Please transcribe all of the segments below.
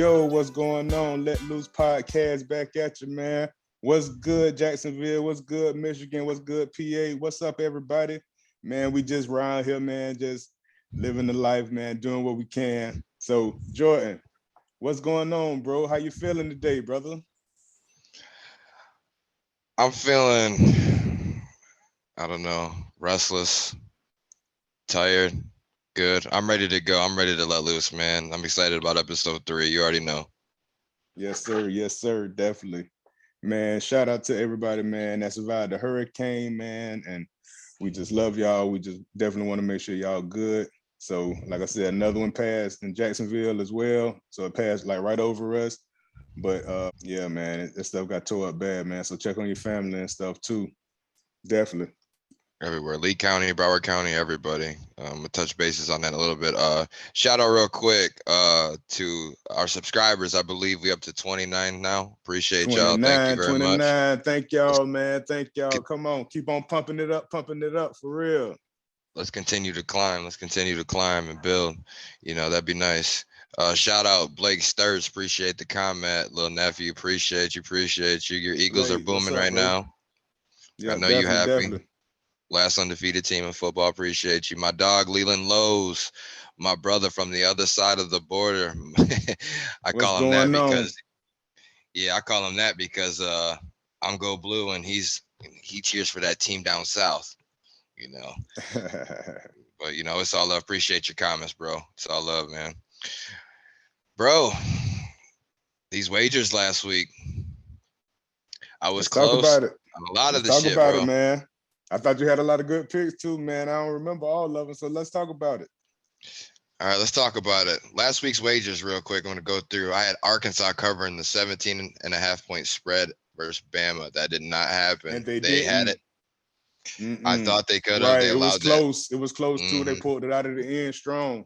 yo, what's going on? Let Loose Podcast back at you, man. What's good, Jacksonville? What's good, Michigan? What's good, PA? What's up, everybody? Man, we just around here, man, just living the life, man, doing what we can. So, Jordan, what's going on, bro? How you feeling today, brother? I'm feeling, I don't know, restless, tired, good. I'm ready to go. I'm ready to let loose, man. I'm excited about episode 3. You already know. Yes, sir. Yes, sir. Definitely. Man, shout out to everybody, man, that survived the hurricane, man. And we just love y'all. We just definitely want to make sure y'all good. So, like I said, another one passed in Jacksonville as well. So it passed like right over us. But yeah, man, that stuff got tore up bad, man. So check on your family and stuff too. Definitely. Everywhere. Lee County, Broward County, everybody. We'll touch bases on that a little bit. Shout out real quick to our subscribers. I believe we up to 29 now. Appreciate y'all. Thank you 29, very much. 29. Thank Let's, y'all, man. Thank y'all. Come on. Keep on pumping it up for real. let's continue to climb. Let's continue to climb and build. You know, that'd be nice. Shout out Blake Sturz. Appreciate the comment. Little nephew, appreciate you. Appreciate you. Your Eagles are Blake, what's booming up, right bro? now. I Yeah, know you definitely, happy. definitely. Last undefeated team in football. Appreciate you. My dog Leland Lowe's, my brother from the other side of the border. I What's call him that going on? because I'm Go Blue and he cheers for that team down south, you know. But you know, it's all love. Appreciate your comments, bro. It's all love, man. Bro, these wagers last week, I was Let's talk close about it. on a lot of Let's the talk shit, about it, bro. man. I thought you had a lot of good picks too, man. I don't remember all of them, so let's talk about it. All right, let's talk about it. Last week's wagers, real quick. I'm going to go through. I had Arkansas covering the 17.5-point spread versus Bama. That did not happen. And they They had didn't. it. I Mm-mm. thought they could have. Right. They It was allowed that. close. It was close too. They hmm pulled it out of the end strong.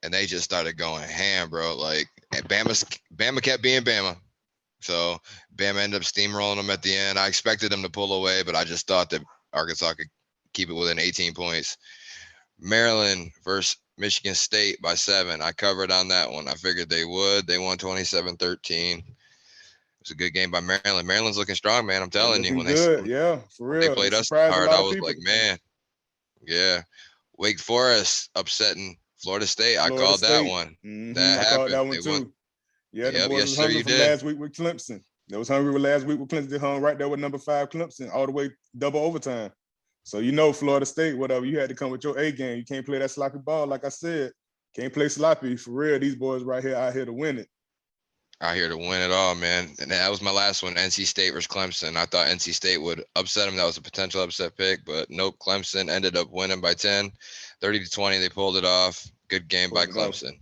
And they just started going ham, bro. Like, and Bama kept being Bama. So Bama ended up steamrolling them at the end. I expected them to pull away, but I just thought that Arkansas could keep it within 18 points. Maryland versus Michigan State by 7. I covered on that one. I figured they would. They won 27-13. It was a good game by Maryland. Maryland's looking strong, man. I'm They're telling you. looking good. Yeah, for They real. They played us surprised a hard, lot I of was people. like, man, yeah. Wake Forest upsetting Florida State. I Florida called that State. one. I That called happened. that one They won. too. Yeah, the Yep. boys Yes, was sir. hungry You from did. last week with Clemson. They was hungry with last week with Clemson. They hung right there with number 5 Clemson all the way double overtime. So you know Florida State, whatever, you had to come with your A game. You can't play that sloppy ball, like I said. Can't play sloppy. For real, these boys right here out here to win it. Out here to win it all, man. And that was my last one, NC State versus Clemson. I thought NC State would upset them. That was a potential upset pick, but nope. Clemson ended up winning by 10, 30-20. They pulled it off. Good game by Pulled it off. Clemson.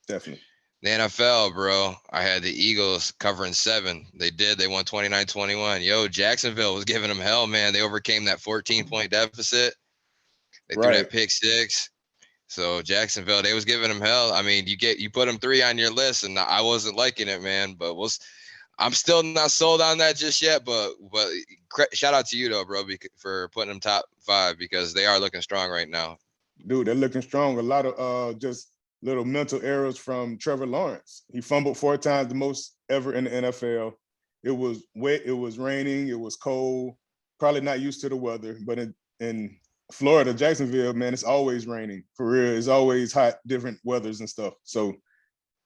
Definitely. The NFL, bro. I had the Eagles covering 7. They did. They won 29-21. Yo, Jacksonville was giving them hell, man. They overcame that 14-point deficit. They threw that Right. pick 6. So Jacksonville, they was giving them hell. I mean, you put them 3 on your list, and I wasn't liking it, man. But I'm still not sold on that just yet. But shout out to you though, bro, for putting them top 5 because they are looking strong right now. Dude, they're looking strong. A lot of just little mental errors from Trevor Lawrence. He fumbled 4 times, the most ever in the NFL. It was wet, it was raining, it was cold. Probably not used to the weather, but in Florida, Jacksonville, man, it's always raining. For real, it's always hot, different weathers and stuff. So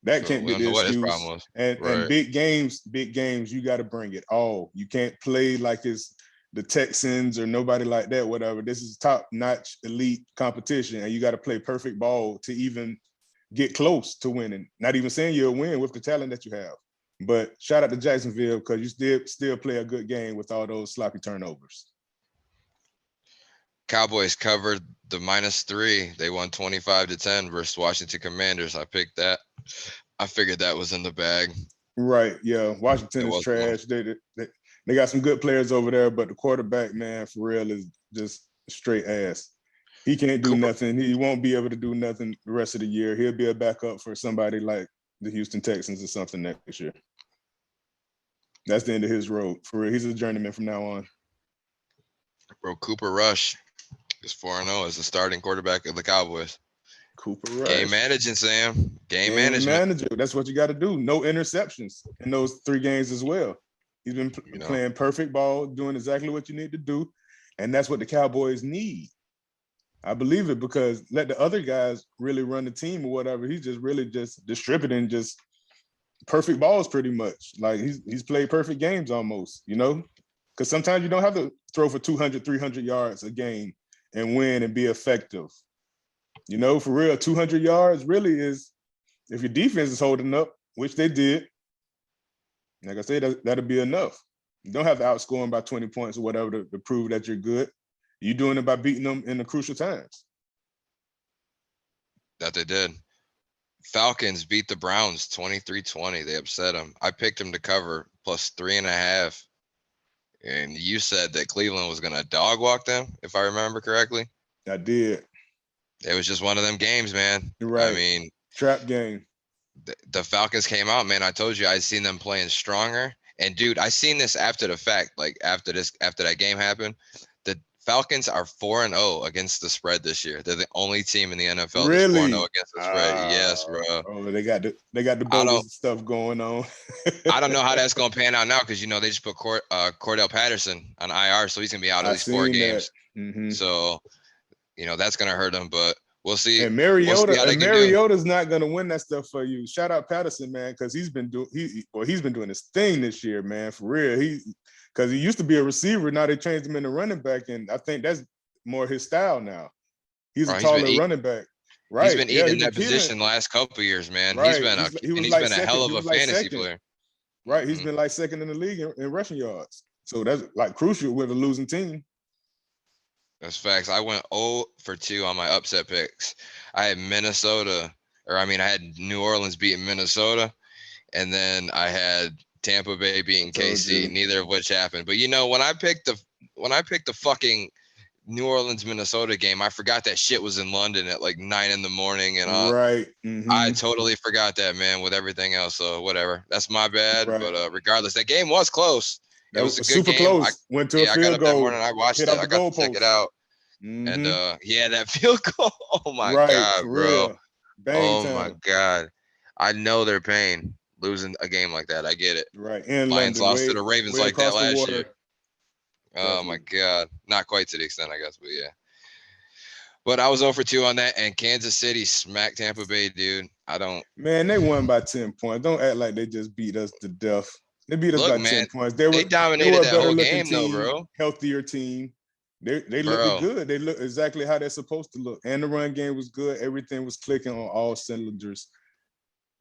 that So can't we be don't the know what his excuse. problem was. And Right. big games, you got to bring it all. You can't play like it's the Texans or nobody like that, whatever. This is top-notch elite competition, and you got to play perfect ball to even get close to winning. Not even saying you'll win with the talent that you have. But shout out to Jacksonville because you still play a good game with all those sloppy turnovers. Cowboys covered the -3. They won 25-10 versus Washington Commanders. I picked that. I figured that was in the bag. Right. Yeah. Washington It is was one. trash. They got some good players over there, but the quarterback, man, for real, is just straight ass. He can't do Cooper nothing. He won't be able to do nothing the rest of the year. He'll be a backup for somebody like the Houston Texans or something next year. That's the end of his road. For real, he's a journeyman from now on. Cooper Rush is 4-0 as the starting quarterback of the Cowboys. Cooper Rush. Game managing, Sam. Game Game management. manager. That's what you got to do. No interceptions in those 3 games as well. He's been playing perfect ball, doing exactly what you need to do. And that's what the Cowboys need. I believe it, because let the other guys really run the team or whatever. He's just really just distributing just perfect balls pretty much. Like he's played perfect games almost, you know? Because sometimes you don't have to throw for 200, 300 yards a game and win and be effective. You know, for real, 200 yards really is, if your defense is holding up, which they did, like I said, that'll be enough. You don't have to outscore them by 20 points or whatever to prove that you're good. You're doing it by beating them in the crucial times. That they did. Falcons beat the Browns 23-20. They upset them. I picked them to cover plus 3.5. And you said that Cleveland was going to dog walk them, if I remember correctly. I did. It was just one of them games, man. You're right. I mean, trap game. The Falcons came out, man. I told you I'd seen them playing stronger. And dude, I seen this after the fact, like after that game happened. The Falcons are 4-0 against the spread this year. They're the only team in the NFL really? that's 4-0 against the spread. Yes, bro. Oh, they got the bogus stuff going on. I don't know how that's gonna pan out now, because they just put Cordell Patterson on IR, so he's gonna be out of these 4 games. Mm-hmm. So that's gonna hurt him, but we'll see. And Mariota's not gonna win that stuff for you. Shout out Patterson, man, because he's been doing his thing this year, man, for real. Because he used to be a receiver, now they changed him into running back, and I think that's more his style now. He's a taller running back. Right. He's been eating that position the last couple of years, man. Right. He's been a hell of a fantasy player. Right. He's been like second in the league in rushing yards. So that's like crucial with a losing team. That's facts. I went 0 for 2 on my upset picks. I had I had New Orleans beating Minnesota, and then I had Tampa Bay beating KC, neither of which happened. But when I picked the fucking New Orleans Minnesota game, I forgot that shit was in London at like 9 in the morning and all. Right. Mm-hmm. I totally forgot that, man, with everything else. So whatever. That's my bad. Right. But regardless, that game was close. It was a good super game. Close. Went to a field goal. I got up that morning. I watched it. I got to check it out. Mm-hmm. And that field goal. Oh my God, bro. My God. I know their pain losing a game like that. I get it. Right. And Lions lost to the Ravens like that last year. Oh my God. Not quite to the extent, I guess, but yeah. But I was 0 for 2 on that, and Kansas City smacked Tampa Bay, dude. Man, they won by 10 points. Don't act like they just beat us to death. They beat us by 10 points. They dominated that whole game, though, bro. Healthier team. They look good. They look exactly how they're supposed to look. And the run game was good. Everything was clicking on all cylinders.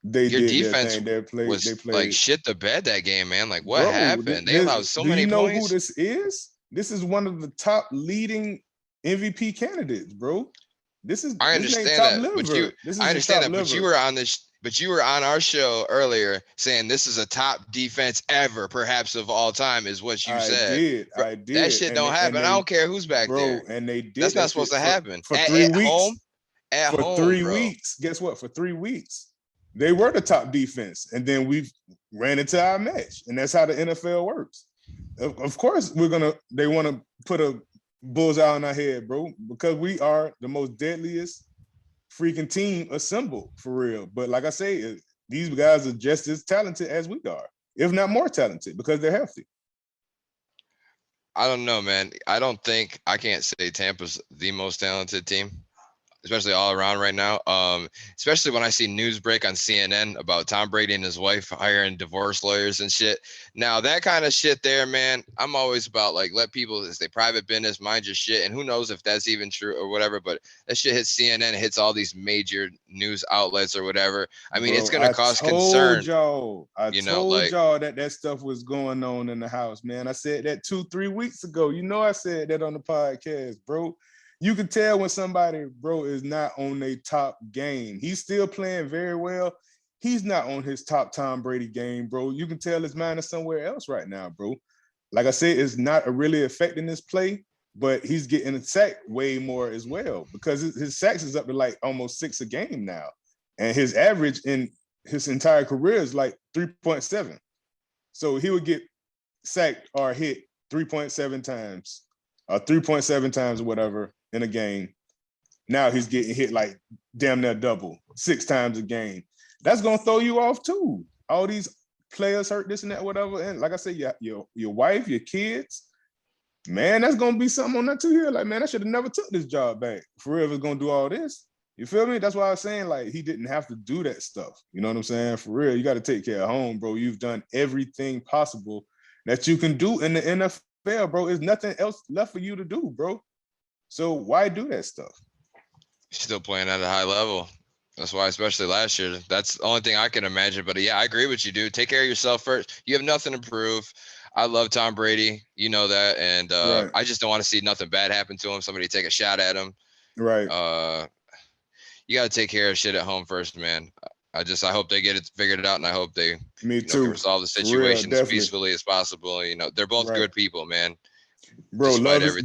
Your defense was like shit the bed that game, man. Like, what happened? They allowed so many points. Do you know who this is? This is one of the top leading MVP candidates, bro. I understand that, but you were on this. But you were on our show earlier saying this is a top defense ever, perhaps of all time, is what you said. I did. That shit don't happen. I don't care who's back there. And they did. That's not supposed to happen. For 3 weeks. For 3 weeks. Guess what? For 3 weeks, they were the top defense. And then we ran into our match. And that's how the NFL works. Of course, they want to put a bullseye on our head, bro, because we are the most deadliest freaking team assembled, for real. But like I say, these guys are just as talented as we are, if not more talented, because they're healthy. I don't know, man. I can't say Tampa's the most talented team, especially all around right now. Especially when I see news break on CNN about Tom Brady and his wife hiring divorce lawyers and shit. Now that kind of shit there, man, I'm always about like, let people, it's their private business, mind your shit. And who knows if that's even true or whatever, but that shit hits CNN, hits all these major news outlets or whatever. I mean, it's going to cause concern. I told y'all that stuff was going on in the house, man. I said that 2-3 weeks ago. I said that on the podcast, bro. You can tell when somebody, bro, is not on their top game. He's still playing very well. He's not on his top Tom Brady game, bro. You can tell his mind is somewhere else right now, bro. Like I said, it's not really affecting his play, but he's getting sacked way more as well, because his sacks is up to like almost 6 a game now. And his average in his entire career is like 3.7. So he would get sacked or hit 3.7 times or 3.7 times or whatever in a game. Now he's getting hit like damn near double, 6 times a game. That's gonna throw you off too. All these players hurt, this and that, whatever. And like I said, your wife, your kids, man, that's gonna be something on that too here. Like, man, I should have never took this job back. For real, if it's gonna do all this. You feel me? That's why I was saying, like, he didn't have to do that stuff. You know what I'm saying? For real, you got to take care of home, bro. You've done everything possible that you can do in the NFL, bro. There's nothing else left for you to do, bro. So why do that stuff? Still playing at a high level. That's why, especially last year, that's the only thing I can imagine. But yeah, I agree with you, dude. Take care of yourself first. You have nothing to prove. I love Tom Brady. You know that. And Right. I just don't want to see nothing bad happen to him. Somebody take a shot at him. Right. You got to take care of shit at home first, man. I hope they get it figured out, and I hope they Me too. can resolve the situation as peacefully as possible. You know, they're both good people, man. Bro, love is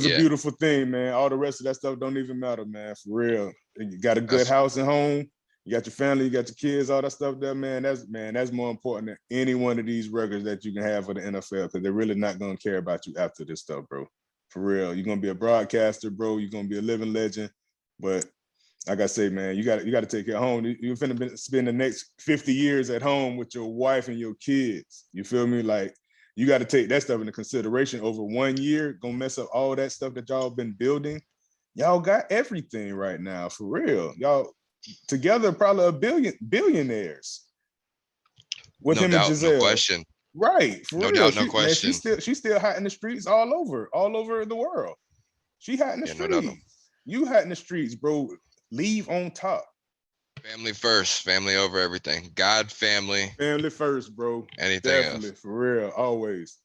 Yeah. a beautiful thing, man. All the rest of that stuff don't even matter, man. For real. You got a good house and home. You got your family, you got your kids, all that stuff there, man. That's more important than any one of these records that you can have for the NFL, because they're really not gonna care about you after this stuff, bro. For real. You're gonna be a broadcaster, bro. You're gonna be a living legend. But like I say, man, you got to take care of home. You're finna spend the next 50 years at home with your wife and your kids. You feel me? Like, you got to take that stuff into consideration. Over 1 year, gonna mess up all that stuff that y'all been building. Y'all got everything right now, for real. Y'all together probably billionaires with him and Giselle. No question. Right, for no real. Doubt, no question. Man, she's still hot in the streets all over the world. She hot in the streets. No. You hot in the streets, bro. Leave on top. Family first, family over everything. God, family. Family first, bro. Anything Definitely, else. for real, always.